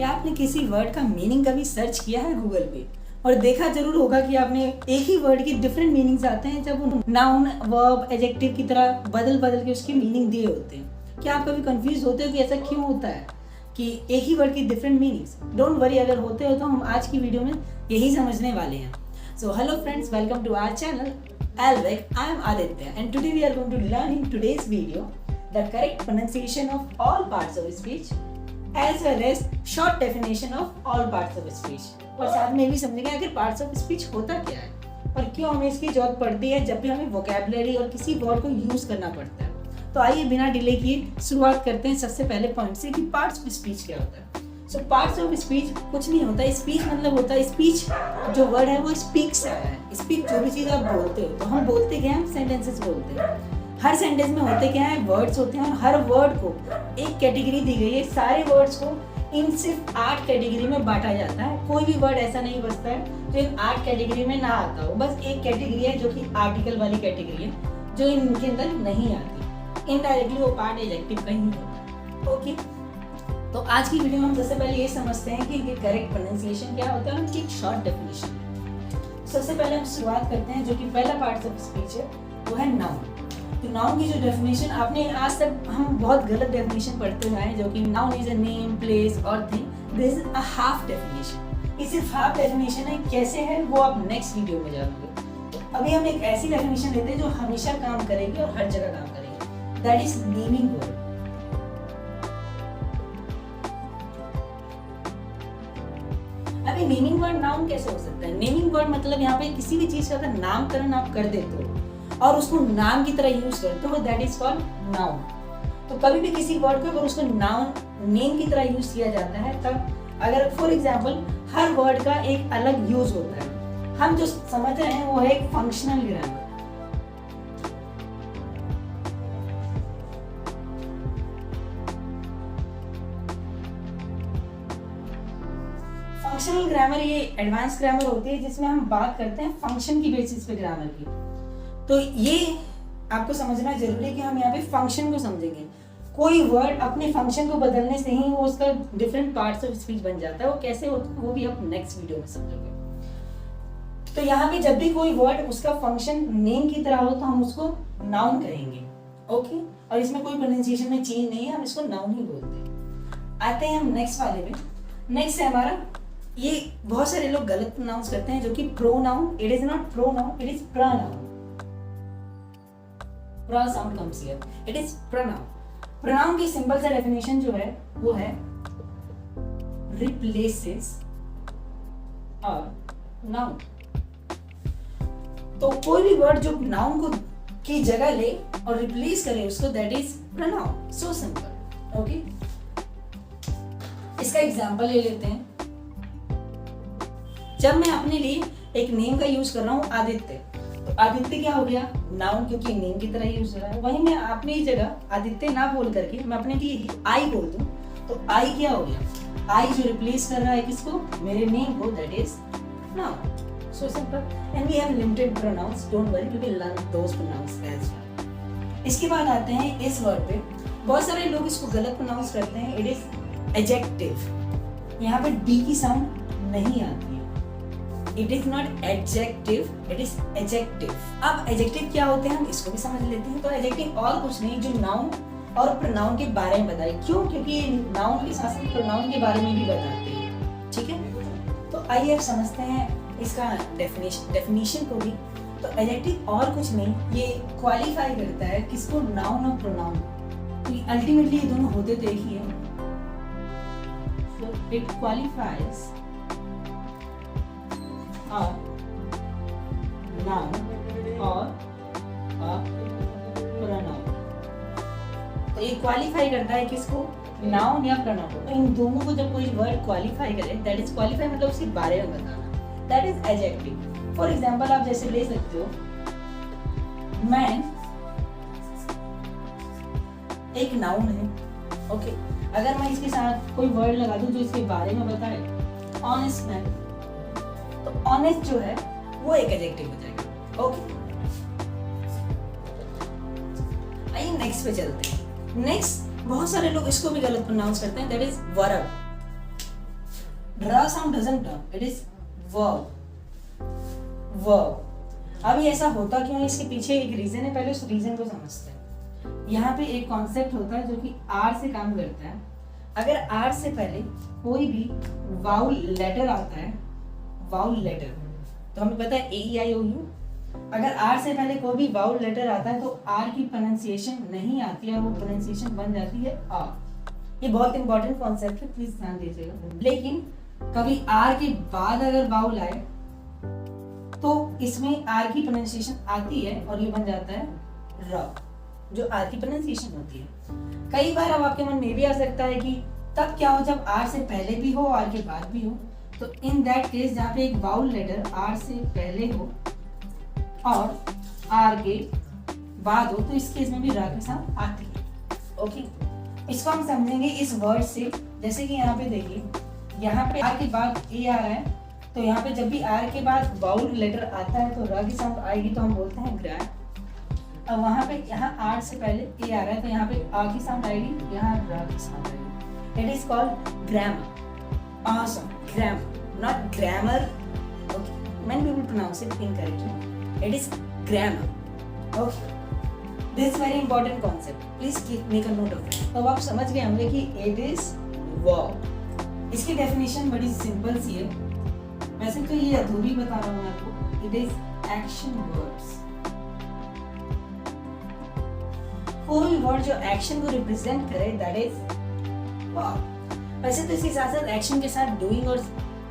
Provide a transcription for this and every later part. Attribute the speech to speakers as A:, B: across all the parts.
A: क्या आपने किसी वर्ड का मीनिंग कभी सर्च किया है गूगल पे और देखा जरूर होगा कि आपने एक ही वर्ड के डिफरेंट मीनिंग्स आते हैं जब नाउन वर्ब एडजेक्टिव की तरह बदल बदल के उसके मीनिंग दिए होते हैं। क्या आप कभी कंफ्यूज होते हो कि ऐसा क्यों होता है कि एक ही वर्ड की डिफरेंट मीनिंग्स? डोंट वरी, अगर होते हो तो हम आज की वीडियो में यही समझने वाले हैं। So hello friends, welcome to our channel Alvec. I am Aditya and today we are going to learn in today's video the correct pronunciation of all parts of speech as well as short definition of all parts of speech. और साथ में भी समझेंगे आखिर parts of speech होता क्या है और क्यों हमें इसकी जरूरत पड़ती है जब भी हमें वोकैबुलरी और किसी वर्ड को यूज करना पड़ता है। तो आइए बिना डिले किए शुरुआत करते हैं सबसे पहले पॉइंट से कि पार्ट्स ऑफ स्पीच क्या होता है। सो पार्ट्स ऑफ स्पीच कुछ नहीं होता। स्पीच मतलब होता है, स्पीच जो वर्ड है वो स्पीक से आया है। स्पीक जो भी चीज़ आप बोलते हो, तो हम बोलते क्या हैं? सेंटेंसेस बोलते हैं। हर सेंटेंस में होते क्या है? वर्ड्स होते हैं और हर वर्ड को एक कैटेगरी दी गई है। सारे वर्ड्स को इन सिर्फ 8 कैटेगरी में बांटा जाता है। कोई भी वर्ड ऐसा नहीं बचता है जो इन 8 कैटेगरी में ना आता हो। बस एक कैटेगरी है जो कि आर्टिकल वाली कैटेगरी है जो इनके अंदर नहीं आती। इनडायरेक्टली वो पार्ट एडजेक्टिव का ही होता है। ओके, तो आज की वीडियो में हम सबसे पहले ये समझते हैं कि इनके करेक्ट प्रोनाउंसिएशन क्या होता है और उनकी एक शॉर्ट डेफिनेशन। सबसे पहले हम शुरुआत करते हैं जो कि पहला पार्ट ऑफ स्पीच है वो है नाउन। तो नाउन की जो डेफिनेशन आपने आज तक हम बहुत गलत डेफिनेशन पढ़ते हुए आए, जो कि noun is a name, place और thing. This is a half definition. ये सिर्फ हाफ डेफिनेशन है। कैसे है वो आप नेक्स्ट वीडियो में जानोगे। तो अभी हम एक ऐसी डेफिनेशन लेते हैं जो हमेशा काम करेगी और हर जगह काम करेगी। That is naming word. अभी नेमिंग वर्ड नाउन कैसे हो सकता है? नेमिंग वर्ड मतलब यहाँ पे किसी भी चीज का अगर नामकरण आप कर देते हो और उसको नाम की तरह यूज करते हो, दैट इज कॉल्ड नाउन। तो कभी भी किसी वर्ड को अगर उसको नाउन नेम की तरह यूज किया जाता है, तब अगर फॉर एग्जांपल हर वर्ड का एक अलग यूज होता है। हम जो समझ रहे हैं वो है एक फंक्शनल ग्रामर। फंक्शनल ग्रामर ये एडवांस ग्रामर होती है जिसमें हम बात करते हैं फंक्शन की बेसिस पे ग्रामर की। तो ये आपको समझना जरूरी है कि हम यहाँ पे फंक्शन को समझेंगे। कोई वर्ड अपने फंक्शन को बदलने से ही वो उसका डिफरेंट पार्ट्स ऑफ स्पीच बन जाता है। वो कैसे होता है वो भी आप नेक्स्ट वीडियो में समझोगे। तो यहाँ पे जब भी कोई वर्ड उसका फंक्शन नेम की तरह हो तो हम उसको नाउन कहेंगे। ओके, और इसमें कोई प्रोनाउंसिएशन में चेंज नहीं है, हम इसको नाउन ही बोलते हैं। आते हैं हम नेक्स्ट वाले में। नेक्स्ट है हमारा, ये बहुत सारे लोग गलत प्रोनाउंस करते हैं जो कि pronoun. It is not pronoun, it is pronoun. Pro sound comes here, it is pronoun. Pronoun की सिंपल सा डेफिनेशन जो है वो है रिप्लेसेस अ नाउन। तो कोई भी वर्ड जो नाउन को की जगह ले और रिप्लेस करे उसको, that is pronoun. So simple. Okay, इसका एग्जांपल ले लेते हैं। जब मैं अपने लिए एक नेम का यूज कर रहा हूँ आदित्य, तो आदित्य क्या हो गया? नाउन, क्योंकि नेम की तरह यूज हो रहा है। वहीं मैं अपनी जगह आदित्य ना बोल करके मैं अपने लिए आई बोल दूं, तो आई क्या हो गया? आई जो रिप्लेस कर रहा है किसको? मेरे नेम को, that is noun. So simple. And we have limited pronouns, don't worry, we will learn those pronouns as well. इसके बाद आते हैं इस वर्ड पे। बहुत सारे लोग इसको गलत प्रोनाउंस करते हैं। It is adjective. यहाँ पे डी की साउंड नहीं आती है। It is not adjective, it is adjective. अब adjective क्या होते हैं हम इसको भी समझ लेते हैं। तो adjective और कुछ नहीं जो नाउन और प्रोनाउन के बारे में बताए। क्यों? क्योंकि ये नाउन के साथ साथ प्रोनाउन के बारे में भी बताते हैं। ठीक है, तो आइए अब समझते हैं इसका डेफिनेशन को भी। तो adjective और कुछ नहीं, ये क्वालिफाई करता है किसको? नाउन और प्रोनाउन। तो अल्टीमेटली ये दोनों होते तो एक ही है। So it qualifies a noun or a pronoun। तो ये क्वालिफाई करता है किसको? नाउन या प्रोनाउन को। तो इन दोनों को जब कोई वर्ड क्वालिफाई करे, दैट इज क्वालिफाई मतलब उसके बारे में बताना, that is adjective. For example आप जैसे ले सकते हो, मैन एक नाउन है। ओके, अगर मैं इसके साथ कोई वर्ड लगा दूं जो इसके बारे में बताए, ऑनेस्ट मैन, तो ऑनेस्ट जो है वो एक एडजेक्टिव हो जाएगा। ओके, आइए नेक्स्ट पे चलते हैं। नेक्स्ट बहुत सारे लोग इसको भी गलत प्रोनाउंस करते हैं, दैट इज वर्ब। र sound doesn't turn, it is verb, verb. अभी ऐसा होता क्यों है, इसके पीछे एक रीजन है, पहले उस रीजन को समझते हैं। यहाँ पे एक कॉन्सेप्ट होता है जो कि आर से काम करता है। अगर आर से पहले कोई भी वाउल लेटर आता है, वाउल लेटर, तो हमें पता है ए ई आई ओ यू, अगर आर से पहले कोई भी वाउल लेटर आता है तो आर की प्रोनाउंसिएशन नहीं आती है, वो प्रोनाउंसिएशन बन जाती है आ। ये बहुत इंपॉर्टेंट कॉन्सेप्ट है, प्लीज ध्यान दीजिएगा। लेकिन कभी आर के बाद अगर वाउल आए तो इसमें आर की प्रोनाउंसिएशन आती है और ये बन जाता है र, जो आर की प्रोनाउंसिएशन होती है। कई बार अब आपके मन में भी आ सकता है कि तब क्या हो जब आर से पहले भी हो आर के बाद भी हो। तो इन दैट केस जहाँ पे एक वाउल लेटर आर से पहले हो और आर के बाद हो, तो इस केस में भी र के साथ आती है। ओके, इसको हम समझेंगे इस वर्ड से। जैसे कि यहाँ पे देखिए, यहाँ पे आर के बाद ए आ रहा है, तो यहाँ पे जब भी आर के बाद वाउल लेटर आता है तो र की साउंड आएगी, तो हम बोलते हैं ग्रैम। अब वहाँ पे यहाँ आर से पहले ए आ रहा है तो यहाँ पे आ की साउंड आएगी, यहाँ र की साउंड आएगी। It is called grammar. Awesome, grammar, not grammar. Okay, many people pronounce it incorrectly. It is grammar. Okay, this is very important concept. Please make a note of it. तो अब आप समझ गए होंगे कि it is verb। इसकी definition बड़ी simple सी है, वैसे तो ये अधूरी बता रहा हूँ आपको। It is action words। कोई वर्ड जो एक्शन को रिप्रेजेंट करे, that is verb। वैसे तो इसके साथ साथ एक्शन के साथ डूइंग और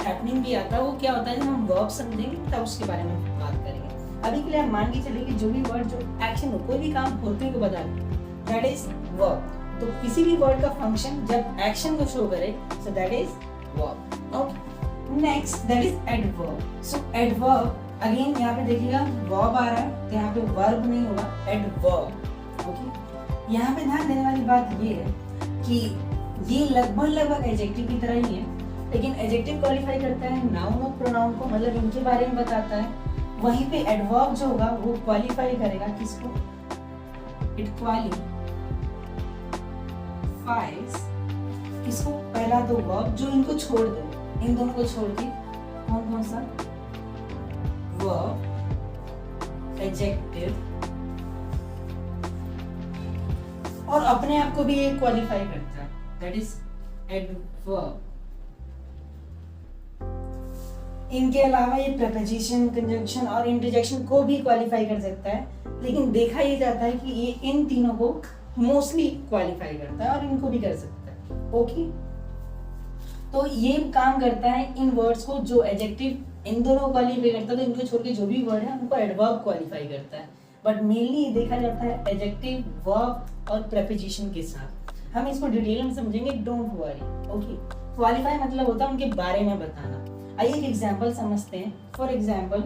A: हैपनिंग भी आता है। वो क्या होता है, जब हम वर्ब समझेंगे तब उसके बारे में बात करेंगे। अभी के लिए आप मान के चलिए कि जो भी वर्ड जो एक्शन हो, कोई भी काम होते को बता दे, दैट इज वर्ब। तो किसी भी वर्ड का फंक्शन जब एक्शन को शो करे, so that is verb. Okay, next that is adverb. So adverb again यहाँ पे देखिएगा वर्ब आ रहा है, तो यहाँ पे वर्ब नहीं होगा, एडवर्ब। ओके, यहाँ पे ध्यान देने वाली बात ये है कि ये लगभग एडजेक्टिव की तरह ही है, लेकिन एडजेक्टिव क्वालिफाई करता है नाउन और प्रोनाउन को, मतलब इनके बारे में बताता है। वहीं पे एडवर्ब जो होगा वो क्वालिफाई करेगा किसको, इट क्वालिफाइज किसको, पहला तो वर्ब जो इनको छोड़ दो, इन दोनों को छोड़ के कौन कौन सा, वर्ब, एडजेक्टिव और अपने आप को भी ये क्वालिफाई करता है, दैट इज एडवर्ब। इनके अलावा ये प्रपोजिशन, कंजंक्शन और इंटरजेक्शन को भी क्वालिफाई कर सकता है, लेकिन देखा ये जाता है कि ये इन तीनों को मोस्टली क्वालिफाई करता है और इनको भी कर सकता है। ओके, तो ये काम करता है इन वर्ड्स को, जो एडजेक्टिव इन दोनों को क्वालिफाई करता है, तो इनको छोड़ के जो भी वर्ड है उनको एडवर्ब क्वालिफाई करता है। बट मेनली देखा जाता है एडजेक्टिव, वर्ब और प्रपोजिशन के साथ। हम इसको डिटेल में समझेंगे, डोंट वरी। ओके, क्वालिफाई मतलब होता है उनके बारे में बताना। आइए एक एग्जाम्पल समझते हैं। फॉर एग्जाम्पल,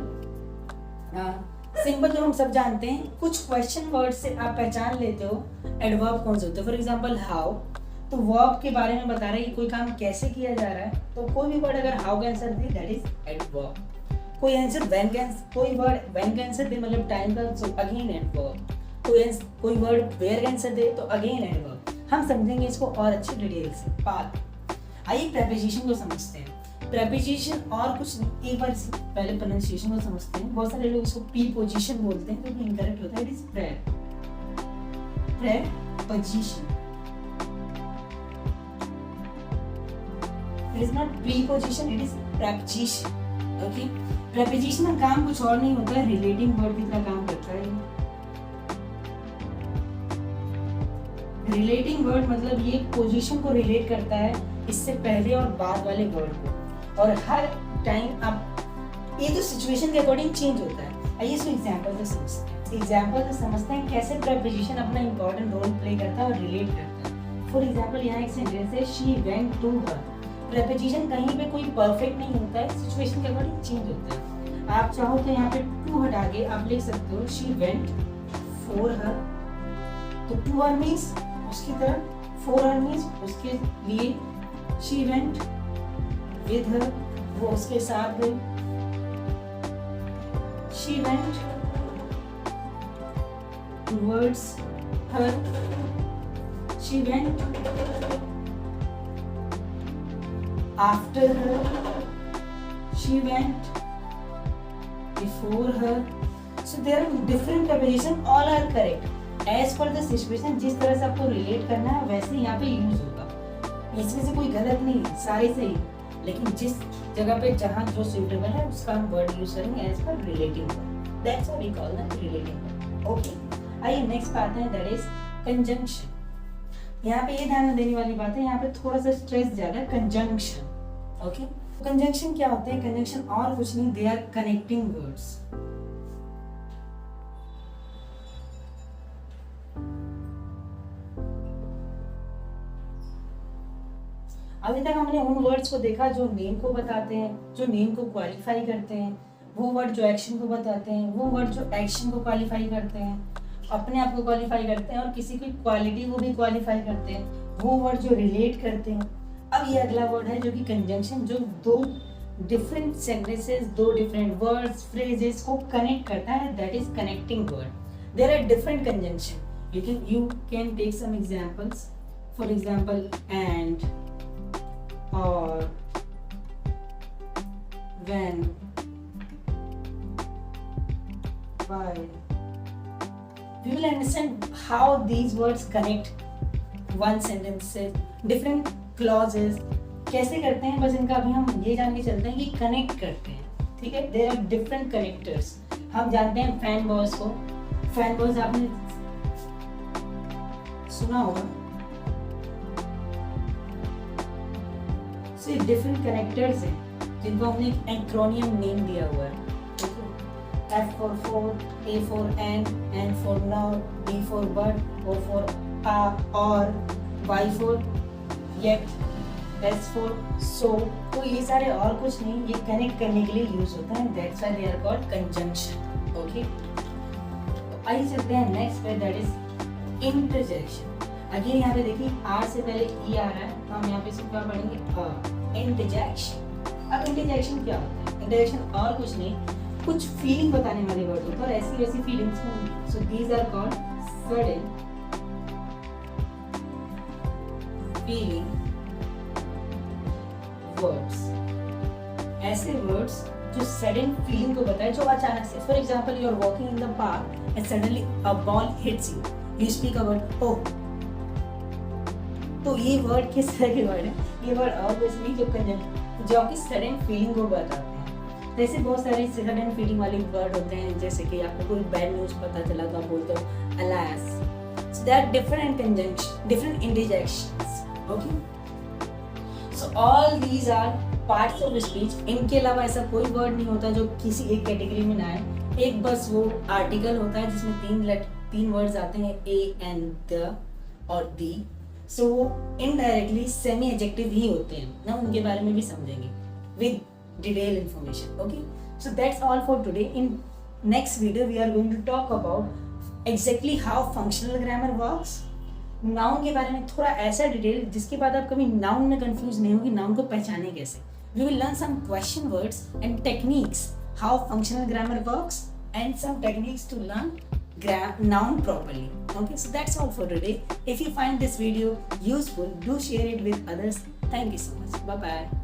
A: सिंपल जो हम सब जानते हैं, कुछ क्वेश्चन वर्ड से आप पहचान लेते हो एडवर्ब कौन से होते हैं। फॉर एग्जाम्पल हाउ, तो वर्ब के बारे में बता रहा है कि कोई काम कैसे किया जा रहा है, तो कोई भी वर्ड अगर हाउ का answer they, that is adverb. कोई आंसर व्हेन का, कोई वर्ड व्हेन का आंसर दे, मतलब टाइम का, सो अगेन एडवर्ब। कोई वर्ड वेयर का आंसर दे, तो अगेन एडवर्ब। हम समझेंगे इसको और अच्छी डिटेल से बाद। आइए प्रेपोजिशन को समझते हैं। प्रेपोजिशन और कुछ नहीं, एक बार पहले प्रोनाउंसिएशन को समझते हैं। बहुत सारे लोग इसको प्रीपोजिशन बोलते हैं, जो कि इनकरेक्ट होता है। It is preposition, it is not preposition, it is preposition. Okay, preposition का काम कुछ और नहीं होता है, रिलेटिंग वर्ड की तरह काम करता है। रिलेटिंग वर्ड मतलब ये पोजीशन को रिलेट करता है इससे पहले और बाद वाले वर्ड को, और हर टाइम आप ये जो सिचुएशन के अकॉर्डिंग चेंज होता है। आइए इसको एग्जांपल से समझते हैं। एग्जांपल से समझते हैं कैसे प्रीपोजिशन अपना इंपॉर्टेंट रोल प्ले करता है और रिलेट करता है। फॉर एग्जांपल यहाँ एक सेंटेंस है, she went to her. Preposition कहीं पे कोई परफेक्ट नहीं होता है, सिचुएशन के अकॉर्डिंग चेंज होता है। आप चाहो तो यहाँ पे टू हटा के आप लिख सकते हो शी वेंट फॉर हर। तो टू हर मीन्स उसकी तरफ, फॉर हर मीन्स उसके लिए, शी वेंट विद हर, वो उसके साथ गई। She went towards her, she went after her, she went, before her. So there are different preposition, all are correct as per the situation. जिस तरह से आपको relate करना है वैसे यहाँ पे यूज होगा, इसमें से कोई गलत नहीं है, सारे सही, लेकिन जिस जगह पे जहाँ जो suitable है उसका हम वर्ड यूज करेंगे as per relating word. That's what we call that relating word. Okay, आइए नेक्स्ट बात है, that is conjunction. यहाँ पे ये ध्यान देने वाली बात है, यहाँ पे थोड़ा सा स्ट्रेस ज्यादा है, कंजंक्शन. ओके, कंजंक्शन क्या होते हैं? कंजंक्शन और कुछ नहीं, दे आर कनेक्टिंग वर्ड्स. अभी तक हमने उन वर्ड्स को देखा जो नेम को बताते हैं, जो नेम को क्वालिफाई करते हैं, वो वर्ड जो एक्शन को बताते हैं, वो वर्ड जो एक्शन को क्वालिफाई करते हैं, अपने आप को क्वालिफाई करते हैं और किसी की क्वालिटी को भी क्वालिफाई करते हैं, वो वर्ड जो रिलेट करते हैं. अब ये अगला वर्ड है जो कि कंजंक्शन, जो दो डिफरेंट सेंटेंसेस, दो डिफरेंट वर्ड्स, फ्रेजेस को कनेक्ट करता है, that is connecting word. There are different conjunction. You can take some examples. For example and, or, when, while. We will understand how these words connect one sentence, different clauses कैसे करते हैं, बस इनका अभी हम ये जान के चलते हैं कि कनेक्ट करते हैं. ठीक है, देयर आर डिफरेंट कनेक्टर्स. हम जानते हैं फैन बॉयज को. फैन बॉयज आपने सुना होगा. So डिफरेंट कनेक्टर्स हैं जिनको हमने एक एक्रोनियम नेम दिया हुआ है. F for four, A for and for not, B for but, O for or, Y for yet, S for so. तो ये सारे और कुछ नहीं, ये कनेक्ट करने के लिए यूज होता है. That's why they are called conjunction. Okay. तो आइए चलते हैं नेक्स्ट पे, that is interjection. अगेन यहाँ पे देखिए R से पहले E आ रहा है, तो हम यहाँ पे इसको क्या पढ़ेंगे? इंटरजेक्शन. अब इंटरजेक्शन क्या होता है? इंटरजेक्शन और कुछ नहीं, कुछ फीलिंग बताने वाले वर्ड होते हैं और ऐसी वैसी फीलिंग्स होंगी. So these are called sudden feeling words. ऐसे वर्ड्स जो सडन फीलिंग को बताए, जो अचानक से. For example, you are walking in the park and suddenly a ball hits you, you speak a word oh. तो ये वर्ड किस तरह के वर्ड है? ये वर्ड और कुछ नहीं, जो आपकी सडन फीलिंग को बताते हैं. जैसे बहुत सारे सडन फीलिंग वाले वर्ड होते हैं, जैसे कि आपको कोई बैड न्यूज पता चला तो आप बोलते हो alas. So there are different conjunction, different interjections. Okay, so all these are parts of speech. इनके अलावा ऐसा कोई वर्ड नहीं होता जो किसी एक कैटेगरी में ना आए. एक बस वो आर्टिकल होता है जिसमें तीन वर्ड्स आते हैं, ए एंड द और दी. सो वो इनडायरेक्टली सेमी एडजेक्टिव ही होते हैं ना, उनके बारे में भी समझेंगे with detail information. Okay, so that's all for today. In next video we are going to talk about exactly how functional grammar works. Noun के बारे में थोड़ा ऐसा डिटेल जिसके बाद आप कभी नाउन में कंफ्यूज नहीं होगी, नाउन को पहचाने कैसे. We will learn some question words and techniques, how functional grammar works, and some techniques to learn noun properly. Okay, so that's all for today. If you find this video useful, do share it with others. Thank you so much. Bye bye.